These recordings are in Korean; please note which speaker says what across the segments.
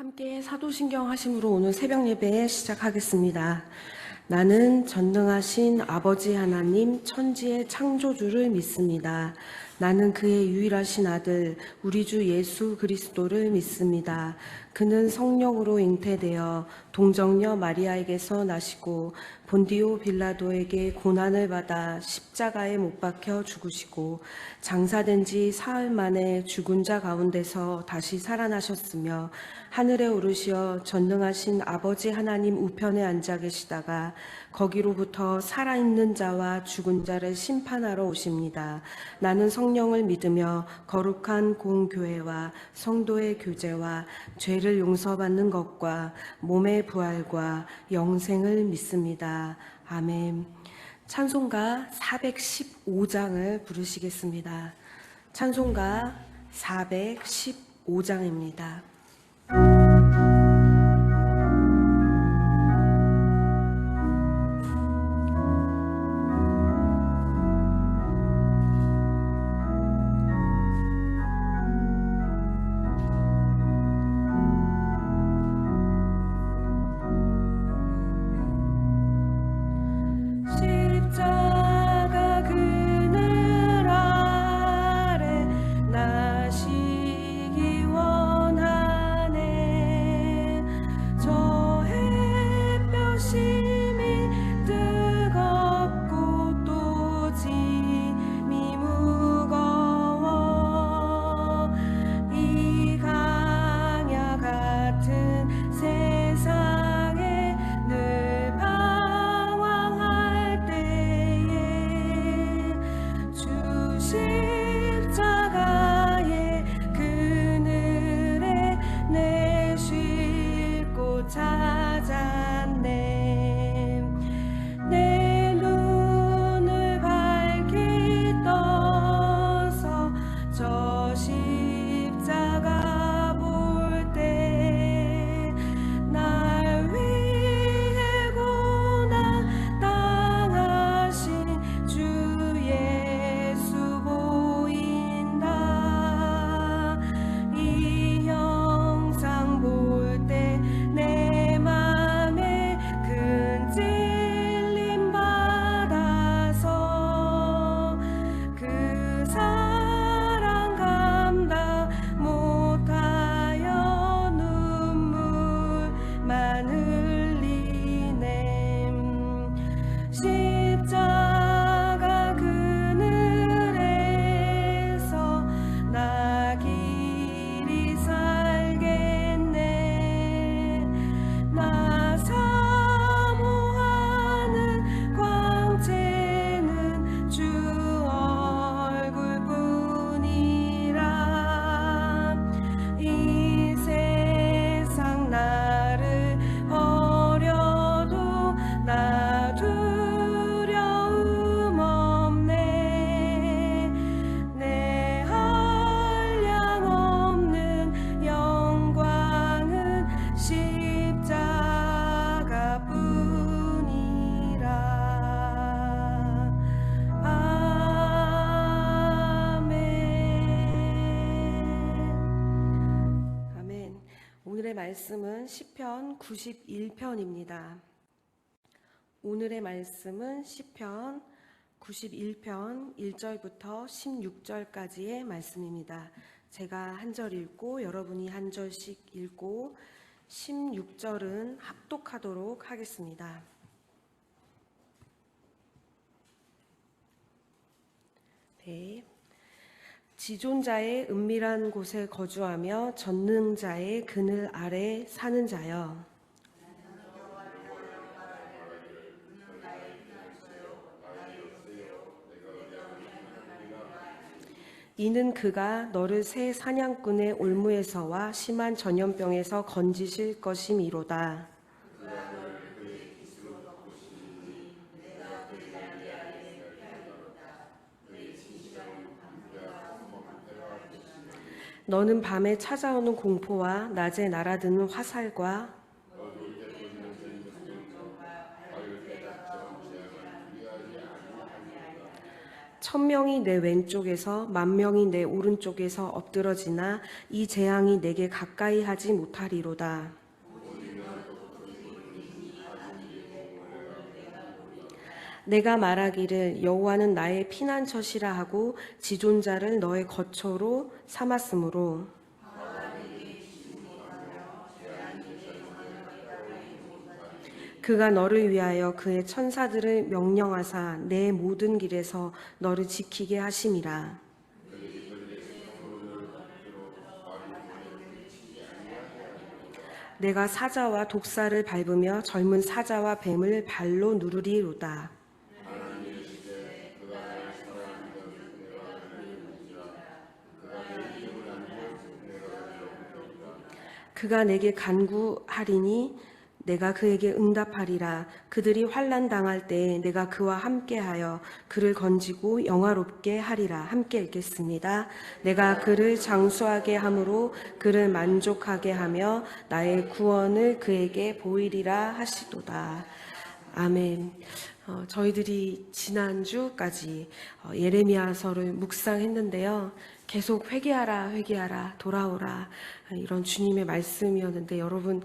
Speaker 1: 함께 사도신경 하심으로 오늘 새벽 예배 시작하겠습니다. 나는 전능하신 아버지 하나님 천지의 창조주를 믿습니다. 나는 그의 유일하신 아들 우리 주 예수 그리스도를 믿습니다. 그는 성령으로 잉태되어 동정녀 마리아에게서 나시고 본디오 빌라도에게 고난을 받아 십자가에 못 박혀 죽으시고 장사된 지 사흘 만에 죽은 자 가운데서 다시 살아나셨으며 하늘에 오르시어 전능하신 아버지 하나님 우편에 앉아 계시다가 거기로부터 살아있는 자와 죽은 자를 심판하러 오십니다. 나는 성령을 믿으며 거룩한 공교회와 성도의 교제와 죄를 용서받는 것과 몸의 부활과 영생을 믿습니다. 아멘. 찬송가 415장을 부르시겠습니다. 찬송가 415장입니다. 말씀은 시편 91편입니다. 오늘의 말씀은 시편 91편 1절부터 16절까지의 말씀입니다. 제가 한 절 읽고 여러분이 한 절씩 읽고 16절은 합독하도록 하겠습니다. 네. 지존자의 은밀한 곳에 거주하며 전능자의 그늘 아래 사는 자여, 이는 그가 너를 새 사냥꾼의 올무에서와 심한 전염병에서 건지실 것이미로다. 너는 밤에 찾아오는 공포와 낮에 날아드는 화살과 천명이 내 왼쪽에서 만명이 내 오른쪽에서 엎드러지나 이 재앙이 내게 가까이 하지 못하리로다. 내가 말하기를 여호와는 나의 피난처시라 하고 지존자를 너의 거처로 삼았으므로 그가 너를 위하여 그의 천사들을 명령하사 내 모든 길에서 너를 지키게 하심이라. 내가 사자와 독사를 밟으며 젊은 사자와 뱀을 발로 누르리로다. 그가 내게 간구하리니 내가 그에게 응답하리라. 그들이 환난 당할 때에 내가 그와 함께하여 그를 건지고 영화롭게 하리라. 함께 읽겠습니다. 내가 그를 장수하게 함으로 그를 만족하게 하며 나의 구원을 그에게 보이리라 하시도다. 아멘. 저희들이 지난주까지 예레미야서를 묵상했는데요. 계속 회개하라, 회개하라, 돌아오라 이런 주님의 말씀이었는데 여러분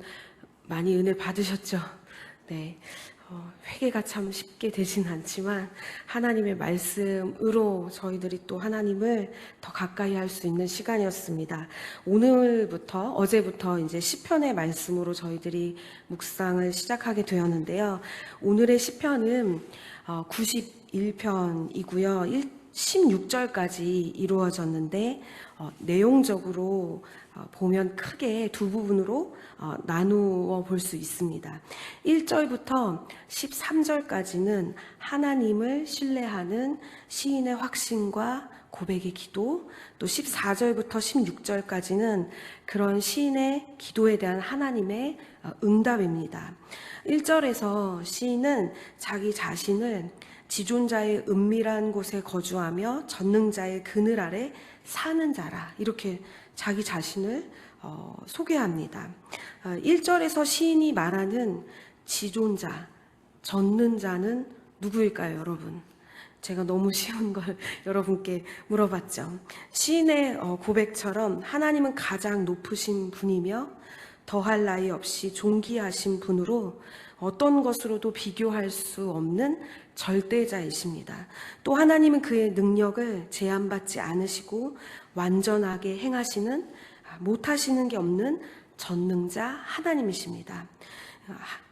Speaker 1: 많이 은혜 받으셨죠? 네. 회개가 참 쉽게 되진 않지만 하나님의 말씀으로 저희들이 또 하나님을 더 가까이 할 수 있는 시간이었습니다. 오늘부터 어제부터 이제 시편의 말씀으로 저희들이 묵상을 시작하게 되었는데요. 오늘의 시편은 91편이고요. 16절까지 이루어졌는데 내용적으로 보면 크게 두 부분으로 나누어 볼 수 있습니다. 1절부터 13절까지는 하나님을 신뢰하는 시인의 확신과 고백의 기도, 또 14절부터 16절까지는 그런 시인의 기도에 대한 하나님의 응답입니다. 1절에서 시인은 자기 자신을 지존자의 은밀한 곳에 거주하며 전능자의 그늘 아래 사는 자라 이렇게 자기 자신을 소개합니다. 1절에서 시인이 말하는 지존자, 전능자는 누구일까요, 여러분? 제가 너무 쉬운 걸 여러분께 물어봤죠. 시인의 고백처럼 하나님은 가장 높으신 분이며 더할 나위 없이 존귀하신 분으로 어떤 것으로도 비교할 수 없는 절대자이십니다. 또 하나님은 그의 능력을 제한받지 않으시고 완전하게 행하시는 못하시는 게 없는 전능자 하나님이십니다.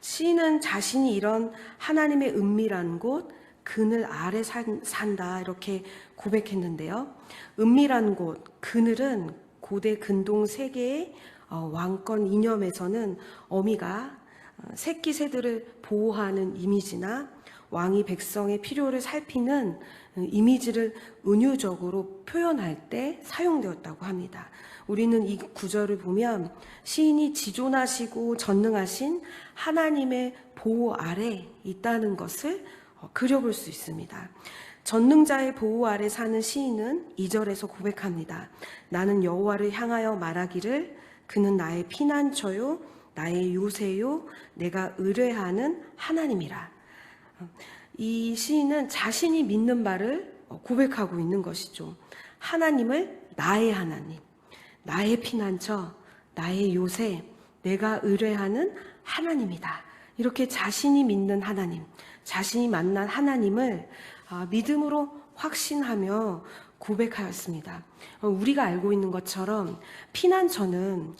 Speaker 1: 시인은 자신이 이런 하나님의 은밀한 곳 그늘 아래 산다 이렇게 고백했는데요. 은밀한 곳 그늘은 고대 근동 세계의 왕권 이념에서는 어미가 새끼 새들을 보호하는 이미지나 왕이 백성의 필요를 살피는 이미지를 은유적으로 표현할 때 사용되었다고 합니다. 우리는 이 구절을 보면 시인이 지존하시고 전능하신 하나님의 보호 아래 있다는 것을 그려볼 수 있습니다. 전능자의 보호 아래 사는 시인은 2절에서 고백합니다. 나는 여호와를 향하여 말하기를 그는 나의 피난처요 나의 요새요 내가 의뢰하는 하나님이라. 이 시인은 자신이 믿는 바를 고백하고 있는 것이죠. 하나님을 나의 하나님, 나의 피난처, 나의 요새, 내가 의뢰하는 하나님이다. 이렇게 자신이 믿는 하나님, 자신이 만난 하나님을 믿음으로 확신하며 고백하였습니다. 우리가 알고 있는 것처럼 피난처는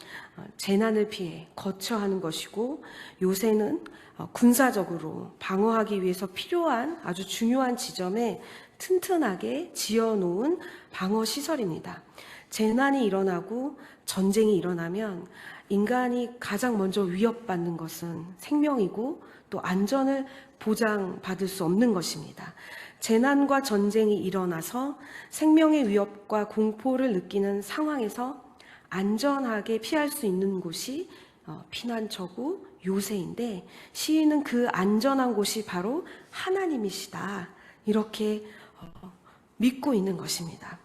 Speaker 1: 재난을 피해 거처하는 것이고 요새는 군사적으로 방어하기 위해서 필요한 아주 중요한 지점에 튼튼하게 지어놓은 방어시설입니다. 재난이 일어나고 전쟁이 일어나면 인간이 가장 먼저 위협받는 것은 생명이고 또 안전을 보장받을 수 없는 것입니다. 재난과 전쟁이 일어나서 생명의 위협과 공포를 느끼는 상황에서 안전하게 피할 수 있는 곳이 피난처고 요새인데 시인은 그 안전한 곳이 바로 하나님이시다 이렇게 믿고 있는 것입니다.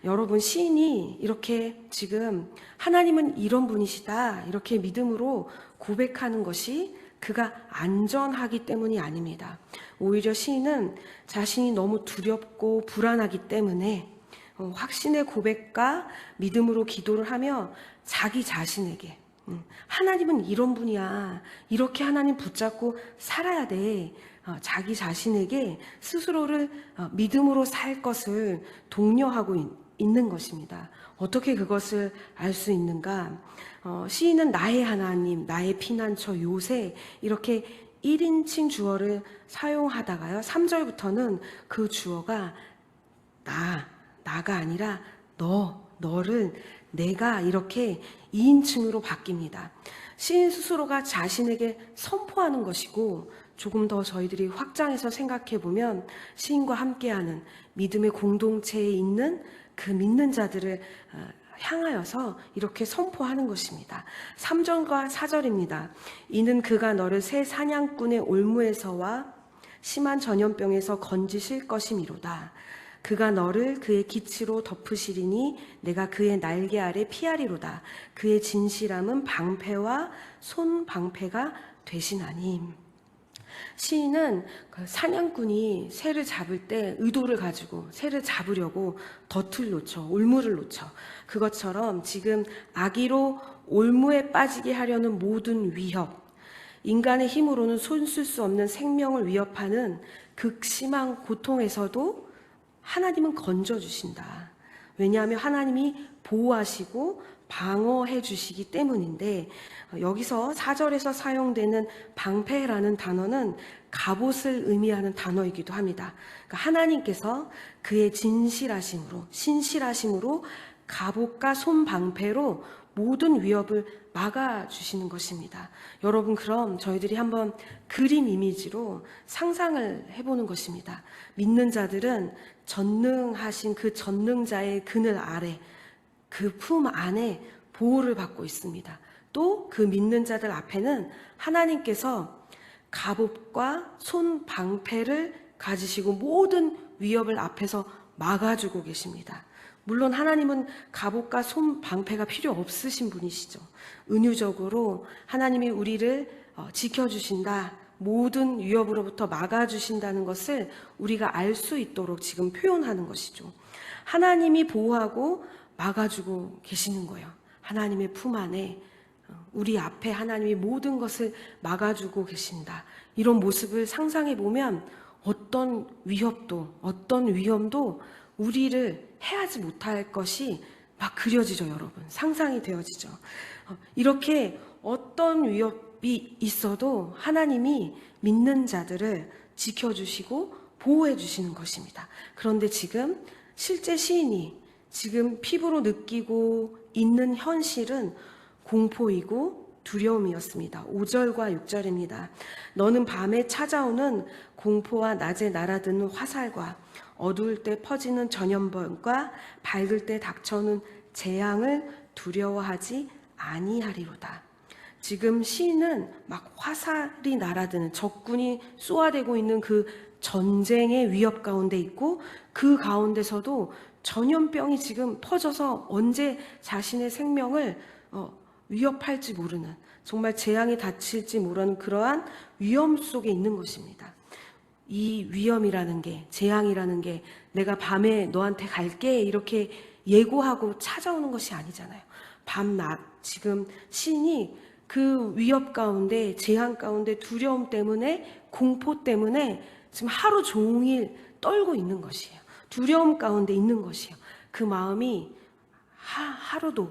Speaker 1: 여러분 시인이 이렇게 지금 하나님은 이런 분이시다 이렇게 믿음으로 고백하는 것이 그가 안전하기 때문이 아닙니다. 오히려 시인은 자신이 너무 두렵고 불안하기 때문에 확신의 고백과 믿음으로 기도를 하며 자기 자신에게 하나님은 이런 분이야. 이렇게 하나님 붙잡고 살아야 돼. 자기 자신에게 스스로를 믿음으로 살 것을 독려하고 있는 것입니다. 어떻게 그것을 알 수 있는가? 시인은 나의 하나님, 나의 피난처 요새 이렇게 1인칭 주어를 사용하다가요. 3절부터는 그 주어가 나가 아니라 너를 내가 이렇게 2인칭으로 바뀝니다. 시인 스스로가 자신에게 선포하는 것이고 조금 더 저희들이 확장해서 생각해 보면 시인과 함께하는 믿음의 공동체에 있는 그 믿는 자들을 향하여서 이렇게 선포하는 것입니다. 3절과 4절입니다. 이는 그가 너를 새 사냥꾼의 올무에서와 심한 전염병에서 건지실 것이미로다. 그가 너를 그의 기치로 덮으시리니 내가 그의 날개 아래 피하리로다. 그의 진실함은 방패와 손방패가 되시나니. 시인은 그 사냥꾼이 새를 잡을 때 의도를 가지고 새를 잡으려고 덫을 놓쳐, 올무를 놓쳐. 그것처럼 지금 악의로 올무에 빠지게 하려는 모든 위협, 인간의 힘으로는 손쓸 수 없는 생명을 위협하는 극심한 고통에서도 하나님은 건져주신다. 왜냐하면 하나님이 보호하시고 방어해 주시기 때문인데, 여기서 4절에서 사용되는 방패라는 단어는 갑옷을 의미하는 단어이기도 합니다. 그러니까 하나님께서 그의 진실하심으로, 신실하심으로 갑옷과 손방패로 모든 위협을 막아주시는 것입니다. 여러분, 그럼 저희들이 한번 그림 이미지로 상상을 해보는 것입니다. 믿는 자들은 전능하신 그 전능자의 그늘 아래, 그 품 안에 보호를 받고 있습니다. 또 그 믿는 자들 앞에는 하나님께서 갑옷과 손 방패를 가지시고 모든 위협을 앞에서 막아주고 계십니다. 물론 하나님은 갑옷과 손 방패가 필요 없으신 분이시죠. 은유적으로 하나님이 우리를 지켜주신다, 모든 위협으로부터 막아주신다는 것을 우리가 알 수 있도록 지금 표현하는 것이죠. 하나님이 보호하고 막아주고 계시는 거예요. 하나님의 품 안에 우리 앞에 하나님이 모든 것을 막아주고 계신다. 이런 모습을 상상해 보면 어떤 위협도, 어떤 위험도 우리를 해하지 못할 것이 막 그려지죠, 여러분. 상상이 되어지죠. 이렇게 어떤 위협이 있어도 하나님이 믿는 자들을 지켜주시고 보호해 주시는 것입니다. 그런데 지금 실제 시인이 지금 피부로 느끼고 있는 현실은 공포이고 두려움이었습니다. 5절과 6절입니다. 너는 밤에 찾아오는 공포와 낮에 날아드는 화살과 어두울 때 퍼지는 전염병과 밝을 때 닥쳐오는 재앙을 두려워하지 아니하리로다. 지금 시인은 막 화살이 날아드는, 적군이 쏘아대고 있는 그 전쟁의 위협 가운데 있고, 그 가운데서도 전염병이 지금 퍼져서 언제 자신의 생명을 위협할지 모르는, 정말 재앙이 닥칠지 모르는 그러한 위험 속에 있는 것입니다. 이 위험이라는 게, 재앙이라는 게 내가 밤에 너한테 갈게 이렇게 예고하고 찾아오는 것이 아니잖아요. 밤낮, 지금 시인이 그 위협 가운데, 재앙 가운데, 두려움 때문에, 공포 때문에 지금 하루 종일 떨고 있는 것이에요. 두려움 가운데 있는 것이에요. 그 마음이 하루도,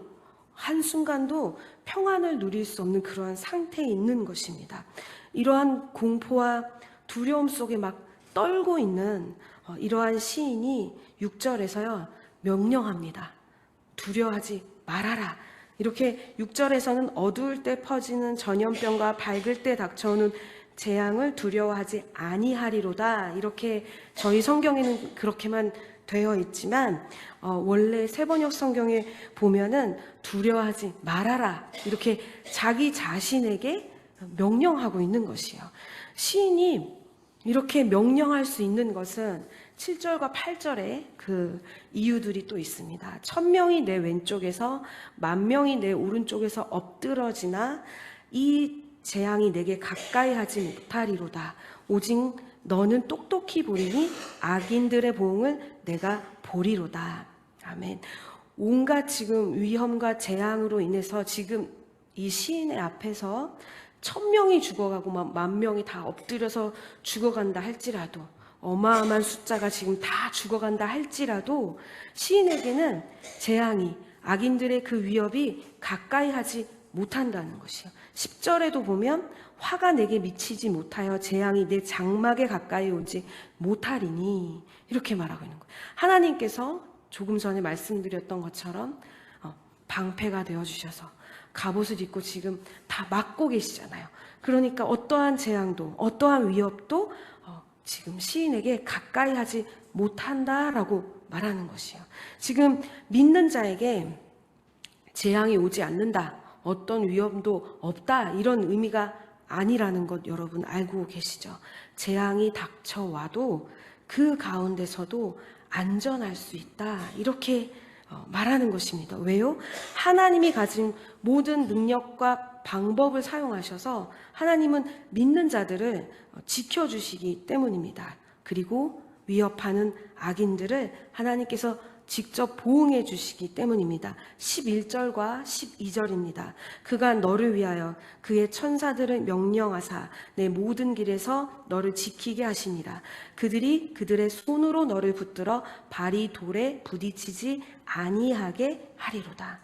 Speaker 1: 한순간도 평안을 누릴 수 없는 그러한 상태에 있는 것입니다. 이러한 공포와 두려움 속에 막 떨고 있는 이러한 시인이 6절에서요 명령합니다. 두려워하지 말아라. 이렇게 6절에서는 어두울 때 퍼지는 전염병과 밝을 때 닥쳐오는 재앙을 두려워하지 아니하리로다. 이렇게 저희 성경에는 그렇게만 되어 있지만 원래 세번역 성경에 보면은 두려워하지 말아라. 이렇게 자기 자신에게 명령하고 있는 것이에요. 시인이 이렇게 명령할 수 있는 것은 7절과 8절에 그 이유들이 또 있습니다. 1000명이 내 왼쪽에서 10,000명이 내 오른쪽에서 엎드러지나 이 재앙이 내게 가까이 하지 못하리로다. 오직 너는 똑똑히 보리니 악인들의 보응을 내가 보리로다. 아멘. 온갖 지금 위험과 재앙으로 인해서 지금 이 시인의 앞에서 1000명이 죽어가고 10,000명이 다 엎드려서 죽어간다 할지라도, 어마어마한 숫자가 지금 다 죽어간다 할지라도 시인에게는 재앙이, 악인들의 그 위협이 가까이 하지 못한다는 것이요. 10절에도 보면 화가 내게 미치지 못하여 재앙이 내 장막에 가까이 오지 못하리니, 이렇게 말하고 있는 거예요. 하나님께서 조금 전에 말씀드렸던 것처럼 방패가 되어주셔서 갑옷을 입고 지금 다 막고 계시잖아요. 그러니까 어떠한 재앙도 어떠한 위협도 지금 시인에게 가까이 하지 못한다라고 말하는 것이에요. 지금 믿는 자에게 재앙이 오지 않는다, 어떤 위험도 없다, 이런 의미가 아니라는 것 여러분 알고 계시죠? 재앙이 닥쳐와도 그 가운데서도 안전할 수 있다, 이렇게 말하는 것입니다. 왜요? 하나님이 가진 모든 능력과 방법을 사용하셔서 하나님은 믿는 자들을 지켜주시기 때문입니다. 그리고 위협하는 악인들을 하나님께서 직접 보응해 주시기 때문입니다. 11절과 12절입니다. 그가 너를 위하여 그의 천사들을 명령하사 내 모든 길에서 너를 지키게 하시니라. 그들이 그들의 손으로 너를 붙들어 발이 돌에 부딪히지 아니하게 하리로다.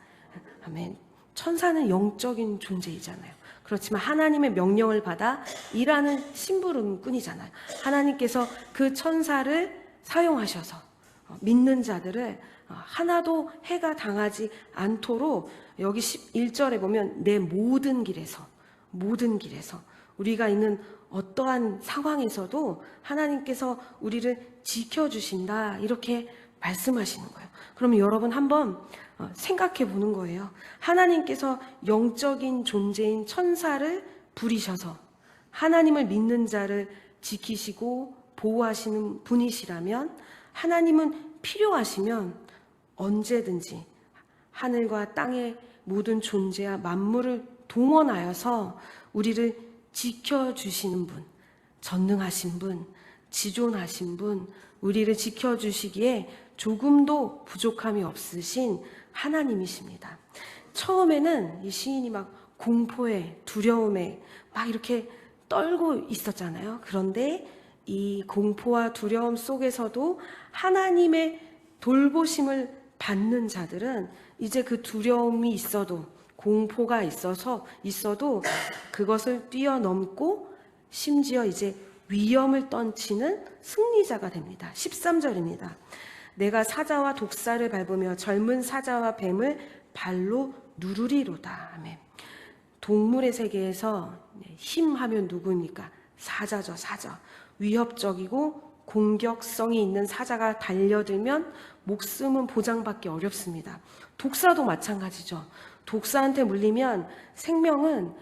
Speaker 1: 아멘. 천사는 영적인 존재이잖아요. 그렇지만 하나님의 명령을 받아 일하는 심부름꾼이잖아요. 하나님께서 그 천사를 사용하셔서 믿는 자들을 하나도 해가 당하지 않도록, 여기 11절에 보면 내 모든 길에서 우리가 있는 어떠한 상황에서도 하나님께서 우리를 지켜주신다, 이렇게 말씀하시는 거예요. 그러면 여러분 한번 생각해 보는 거예요. 하나님께서 영적인 존재인 천사를 부리셔서 하나님을 믿는 자를 지키시고 보호하시는 분이시라면, 하나님은 필요하시면 언제든지 하늘과 땅의 모든 존재와 만물을 동원하여서 우리를 지켜주시는 분, 전능하신 분, 지존하신 분, 우리를 지켜주시기에 조금도 부족함이 없으신 하나님이십니다. 처음에는 이 시인이 막 공포에, 두려움에 막 이렇게 떨고 있었잖아요. 그런데 이 공포와 두려움 속에서도 하나님의 돌보심을 받는 자들은 이제 그 두려움이 있어도, 공포가 있어도 그것을 뛰어넘고 심지어 이제 위험을 떨치는 승리자가 됩니다. 13절입니다. 내가 사자와 독사를 밟으며 젊은 사자와 뱀을 발로 누르리로다. 아멘. 동물의 세계에서 힘하면 누구입니까? 사자죠, 사자. 위협적이고 공격성이 있는 사자가 달려들면 목숨은 보장받기 어렵습니다. 독사도 마찬가지죠. 독사한테 물리면 생명은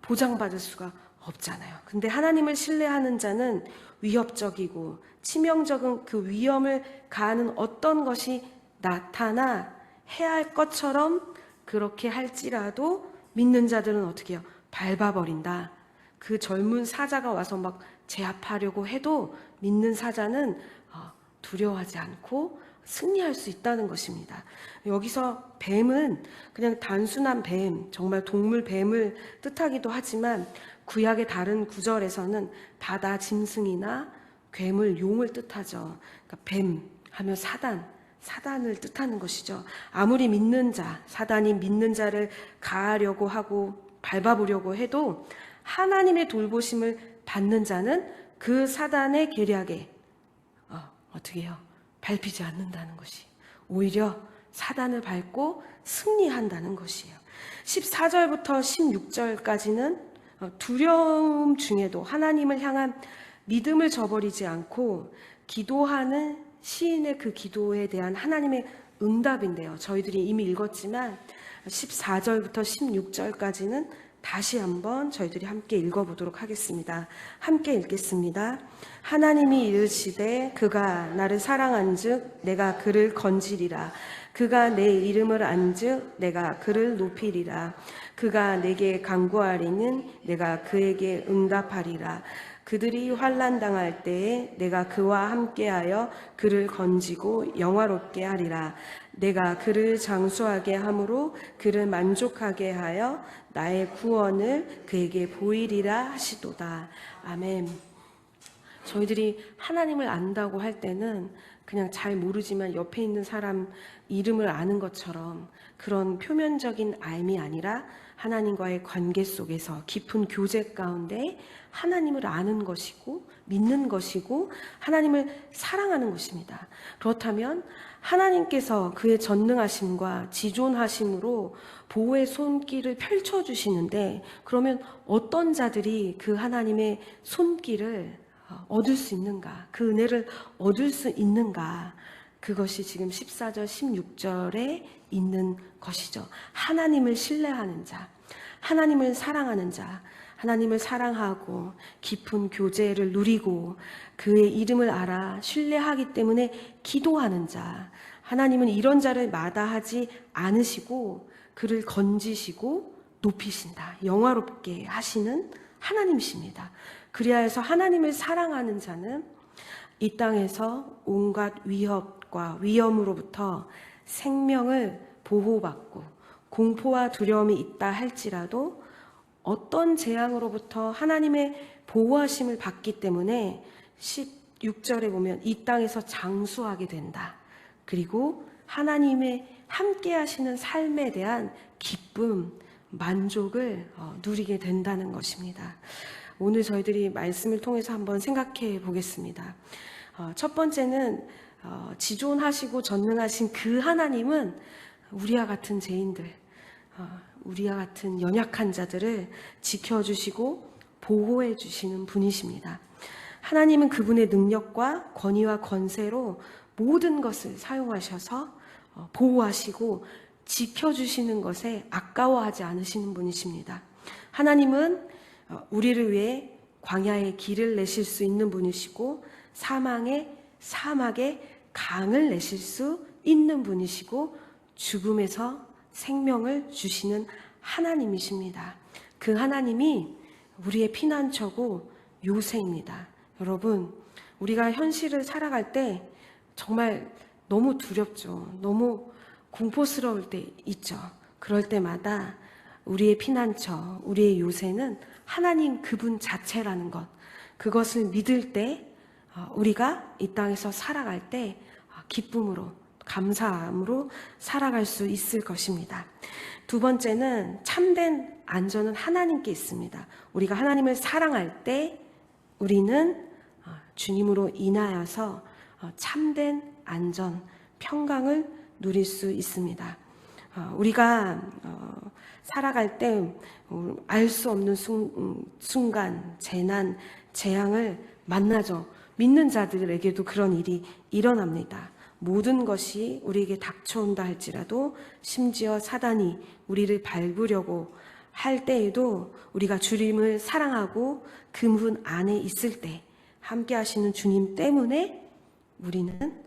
Speaker 1: 보장받을 수가 없잖아요. 근데 하나님을 신뢰하는 자는 위협적이고 치명적인 그 위험을 가하는 어떤 것이 나타나 해야 할 것처럼 그렇게 할지라도 믿는 자들은 어떻게 해요? 밟아버린다. 그 젊은 사자가 와서 막 제압하려고 해도 믿는 사자는 두려워하지 않고 승리할 수 있다는 것입니다. 여기서 뱀은 그냥 단순한 뱀, 정말 동물 뱀을 뜻하기도 하지만 구약의 다른 구절에서는 바다 짐승이나 괴물, 용을 뜻하죠. 그러니까 뱀 하면 사단을 뜻하는 것이죠. 아무리 믿는 자, 사단이 믿는 자를 가하려고 하고 밟아보려고 해도 하나님의 돌보심을 받는 자는 그 사단의 계략에 어떻게 해요? 밟히지 않는다는 것이, 오히려 사단을 밟고 승리한다는 것이에요. 14절부터 16절까지는 두려움 중에도 하나님을 향한 믿음을 저버리지 않고 기도하는 시인의 그 기도에 대한 하나님의 응답인데요. 저희들이 이미 읽었지만 14절부터 16절까지는 다시 한번 저희들이 함께 읽어보도록 하겠습니다. 함께 읽겠습니다. 하나님이 이르시되 그가 나를 사랑한즉 내가 그를 건지리라. 그가 내 이름을 안즉 내가 그를 높이리라. 그가 내게 간구하리는 내가 그에게 응답하리라. 그들이 환난 당할 때에 내가 그와 함께하여 그를 건지고 영화롭게 하리라. 내가 그를 장수하게 함으로 그를 만족하게 하여 나의 구원을 그에게 보이리라 하시도다. 아멘. 저희들이 하나님을 안다고 할 때는 그냥 잘 모르지만 옆에 있는 사람 이름을 아는 것처럼 그런 표면적인 알미 아니라 하나님과의 관계 속에서 깊은 교제 가운데 하나님을 아는 것이고 믿는 것이고 하나님을 사랑하는 것입니다. 그렇다면 하나님께서 그의 전능하심과 지존하심으로 보호의 손길을 펼쳐주시는데, 그러면 어떤 자들이 그 하나님의 손길을 얻을 수 있는가, 그 은혜를 얻을 수 있는가, 그것이 지금 14절 16절에 있는 것이죠. 하나님을 신뢰하는 자, 하나님을 사랑하는 자, 하나님을 사랑하고 깊은 교제를 누리고 그의 이름을 알아 신뢰하기 때문에 기도하는 자, 하나님은 이런 자를 마다하지 않으시고 그를 건지시고 높이신다, 영화롭게 하시는 하나님이십니다. 그리하여서 하나님을 사랑하는 자는 이 땅에서 온갖 위협과 위험으로부터 생명을 보호받고 공포와 두려움이 있다 할지라도 어떤 재앙으로부터 하나님의 보호하심을 받기 때문에 16절에 보면 이 땅에서 장수하게 된다. 그리고 하나님의 함께 하시는 삶에 대한 기쁨, 만족을 누리게 된다는 것입니다. 오늘 저희들이 말씀을 통해서 한번 생각해 보겠습니다. 첫 번째는 지존하시고 전능하신 그 하나님은 우리와 같은 죄인들, 우리와 같은 연약한 자들을 지켜주시고 보호해 주시는 분이십니다. 하나님은 그분의 능력과 권위와 권세로 모든 것을 사용하셔서 보호하시고 지켜주시는 것에 아까워하지 않으시는 분이십니다. 하나님은 우리를 위해 광야의 길을 내실 수 있는 분이시고 사막에 강을 내실 수 있는 분이시고 죽음에서 생명을 주시는 하나님이십니다. 그 하나님이 우리의 피난처고 요새입니다. 여러분, 우리가 현실을 살아갈 때 정말 너무 두렵죠. 너무 공포스러울 때 있죠. 그럴 때마다 우리의 피난처, 우리의 요새는 하나님 그분 자체라는 것, 그것을 믿을 때 우리가 이 땅에서 살아갈 때 기쁨으로, 감사함으로 살아갈 수 있을 것입니다. 두 번째는 참된 안전은 하나님께 있습니다. 우리가 하나님을 사랑할 때 우리는 주님으로 인하여서 참된 안전, 평강을 누릴 수 있습니다. 우리가 살아갈 때 알 수 없는 순간, 재난, 재앙을 만나죠. 믿는 자들에게도 그런 일이 일어납니다. 모든 것이 우리에게 닥쳐온다 할지라도, 심지어 사단이 우리를 밟으려고 할 때에도 우리가 주님을 사랑하고 그분 안에 있을 때 함께 하시는 주님 때문에 우리는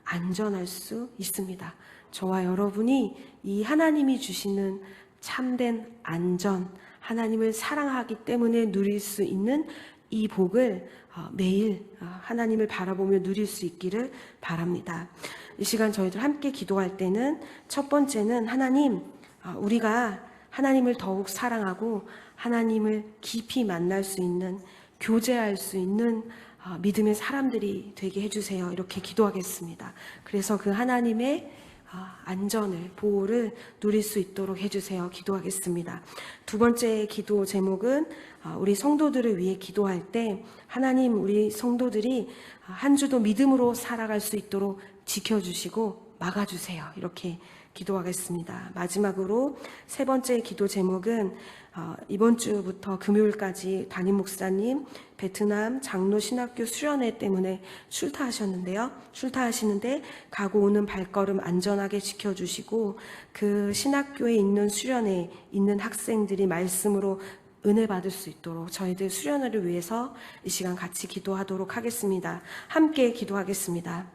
Speaker 1: 안전할 수 있습니다. 저와 여러분이 이 하나님이 주시는 참된 안전, 하나님을 사랑하기 때문에 누릴 수 있는 이 복을 매일 하나님을 바라보며 누릴 수 있기를 바랍니다. 이 시간 저희들 함께 기도할 때는 첫 번째는 하나님, 우리가 하나님을 더욱 사랑하고 하나님을 깊이 만날 수 있는, 교제할 수 있는 믿음의 사람들이 되게 해주세요. 이렇게 기도하겠습니다. 그래서 그 하나님의 안전을, 보호를 누릴 수 있도록 해주세요. 기도하겠습니다. 두 번째 기도 제목은 우리 성도들을 위해 기도할 때 하나님, 우리 성도들이 한 주도 믿음으로 살아갈 수 있도록 지켜주시고 막아주세요. 이렇게 기도하겠습니다. 마지막으로 세 번째 기도 제목은 이번 주부터 금요일까지 담임 목사님 베트남 장로 신학교 수련회 때문에 출타하시는데 가고 오는 발걸음 안전하게 지켜주시고 그 신학교에 있는 수련회에 있는 학생들이 말씀으로 은혜 받을 수 있도록 저희들 수련회를 위해서 이 시간 같이 기도하도록 하겠습니다. 함께 기도하겠습니다.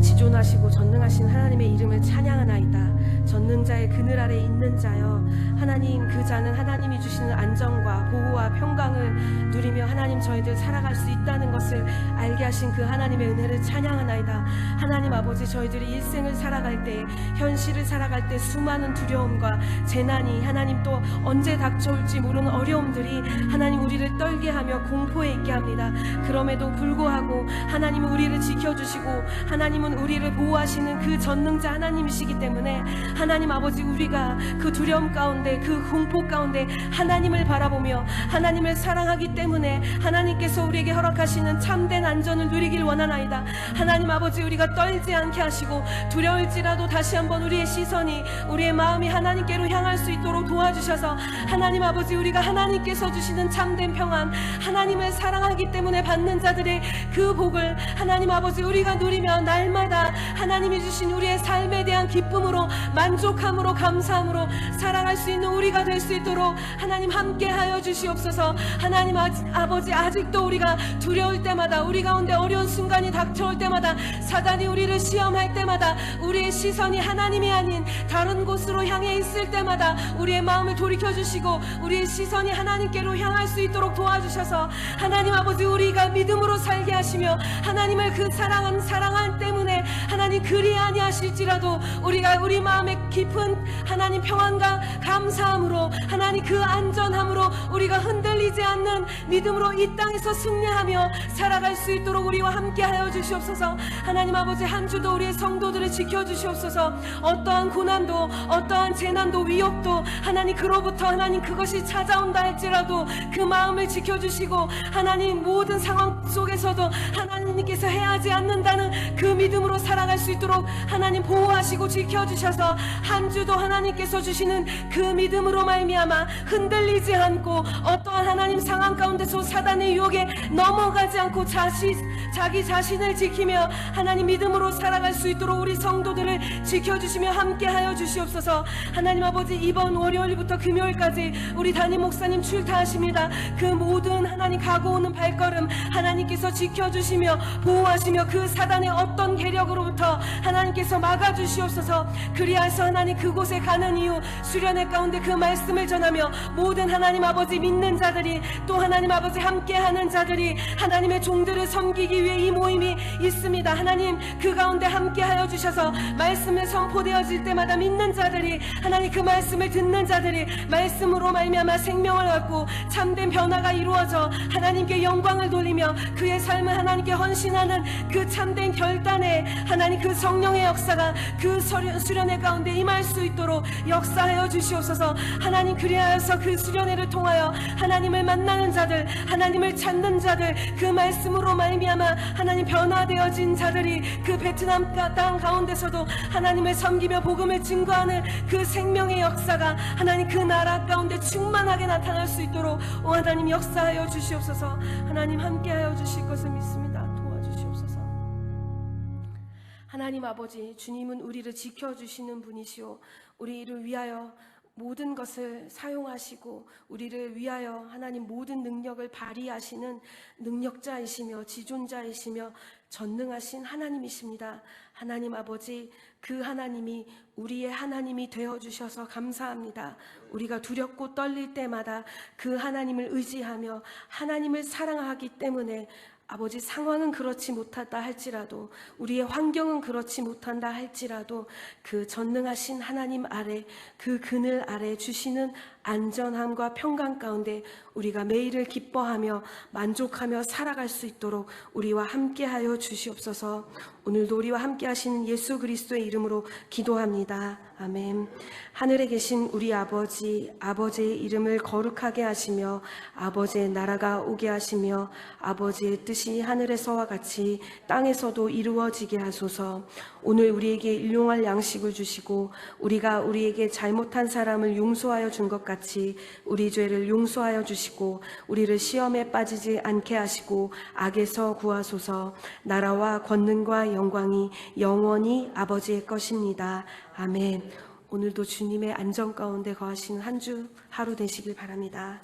Speaker 1: 지존하시고 전능하신 하나님의 이름을 찬양하나이다. 전능자의 그늘 아래 있는 자여, 하나님, 그 자는 하나님이 주시는 안정과 보호와 평강을 누리며 하나님 저희들 살아갈 수 있다는 것을 알게 하신 그 하나님의 은혜를 찬양하나이다. 하나님 아버지, 저희들이 일생을 살아갈 때, 현실을 살아갈 때 수많은 두려움과 재난이, 하나님 또 언제 닥쳐올지 모르는 어려움들이 하나님 우리를 떨게 하며 공포에 있게 합니다. 그럼에도 불구하고 하나님은 우리를 지켜주시고 하나님은 우리를 보호하시는 그 전능자 하나님이시기 때문에 하나님 아버지, 우리가 그 두려움 가운데, 그 공포 가운데 하나님을 바라보며 하나님을 사랑하기 때문에 하나님께서 우리에게 허락하시는 참된 안전을 누리길 원하나이다. 하나님 아버지, 우리가 떨지 않게 하시고 두려울지라도 다시 한번 우리의 시선이, 우리의 마음이 하나님께로 향할 수 있도록 도와주셔서 하나님 아버지, 우리가 하나님께서 주시는 참된 평안, 하나님을 사랑하기 때문에 받는 자들의 그 복을 하나님 아버지 우리가 누리며 날마다 하나님이 주신 우리의 삶에 대한 기쁨으로, 만족함으로, 감사함으로 살아갈 수 있는 우리가 될 수 있도록 하나님 함께하여 주시옵소서. 하나님 아버지, 아직도 우리가 두려울 때마다, 우리 가운데 어려운 순간이 닥쳐올 때마다, 사단이 우리를 시험할 때마다 우리의 시선이 하나님이 아닌 다른 곳으로 향해 있을 때마다 우리의 마음을 돌이켜주시고 우리의 시선이 하나님께로 향할 수 있도록 도와주셔서 하나님 아버지, 우리가 믿음으로 살게 하시며 하나님을 그 사랑한 때문에 하나님 그리 아니하실지라도 우리가 우리 마음의 깊은 하나님 평안과 감사함으로, 하나님 그 안전함으로 우리가 흔들리지 않는 믿음으로 이 땅에서 승리하며 살아갈 수 있도록 우리와 함께하여 주시옵소서. 하나님 아버지, 한 주도 우리의 성도들을 지켜주시옵소서. 어떠한 고난도, 어떠한 재난도, 위협도 하나님 그로부터 하나님 그것이 찾아온다 할지라도 그 마음을 지켜주시고 하나님 모든 상황 속에서도 하나님께서 해하지 않는다는 그 믿음으로 살아갈 수 있도록 하나님 보호하시고 지켜주셔서 한 주도 하나님께서 주시는 그 믿음으로 말미암아 흔들리지 않고 어떠한 하나님 상황 가운데서 사단의 유혹에 넘어가지 않고 자기 자신을 지키며 하나님 믿음으로 살아갈 수 있도록 우리 성도들을 지켜주시며 함께하여 주시옵소서. 하나님 아버지, 이번 월요일부터 금요일까지 우리 담임 목사님 출타하십니다. 그 모든 하나님 가고 오는 발걸음 하나님께서 지켜주시며 보호하시며 그 사단의 어떤 계력으로부터 하나님께서 막아주시옵소서. 그리하여서 하나님 그곳에 가는 이유, 수련회 가운데 그 말씀을 전하며 모든 하나님 아버지 믿는 자들이, 또 하나님 아버지 함께하는 자들이 하나님의 종들을 섬기기 위해 이 모임이 있습니다. 하나님 그 가운데 함께하여 주셔서 말씀을 선포되어질 때마다 믿는 자들이, 하나님 그 말씀을 듣는 자들이 말씀으로 말미암아 생명을 얻고 참된 변화가 이루어져 하나님께 영광을 돌리며 그의 삶을 하나님께 헌신하는 그 참된 결단에 하나님 그 성령의 역사가 그 수련회 가운데 임할 수 있도록 역사하여 주시옵소서. 하나님 그리하여서 그 수련회를 통하여 하나님을 만나는 자들, 하나님을 찾는 자들, 그 말씀으로 말미암아 하나님 변화되어진 자들이 그 베트남 땅 가운데서도 하나님을 섬기며 복음을 증거하는 그 생명의 역사가 하나님 그 나라 가운데 충만하게 나타날 수 있도록 하나님 역사하여 주시옵소서. 하나님 함께하여 주실 것을 믿습니다. 도와주시옵소서. 하나님 아버지, 주님은 우리를 지켜주시는 분이시오. 우리를 위하여 모든 것을 사용하시고 우리를 위하여 하나님 모든 능력을 발휘하시는 능력자이시며 지존자이시며 전능하신 하나님이십니다. 하나님 아버지, 그 하나님이 우리의 하나님이 되어주셔서 감사합니다. 우리가 두렵고 떨릴 때마다 그 하나님을 의지하며 하나님을 사랑하기 때문에 아버지, 상황은 그렇지 못하다 할지라도, 우리의 환경은 그렇지 못한다 할지라도 그 전능하신 하나님 아래, 그 그늘 아래 주시는 안전함과 평강 가운데 우리가 매일을 기뻐하며 만족하며 살아갈 수 있도록 우리와 함께하여 주시옵소서. 오늘도 우리와 함께 하시는 예수 그리스도의 이름으로 기도합니다. 아멘. 하늘에 계신 우리 아버지, 아버지의 이름을 거룩하게 하시며 아버지의 나라가 오게 하시며 아버지의 뜻이 하늘에서와 같이 땅에서도 이루어지게 하소서. 오늘 우리에게 일용할 양식을 주시고 우리가 우리에게 잘못한 사람을 용서하여 준 것 같이 우리 죄를 용서하여 주시고 우리를 시험에 빠지지 않게 하시고 악에서 구하소서. 나라와 권능과 영광이 영원히 아버지의 것입니다. 아멘. 오늘도 주님의 안전 가운데 거하시는 한 주 하루 되시길 바랍니다.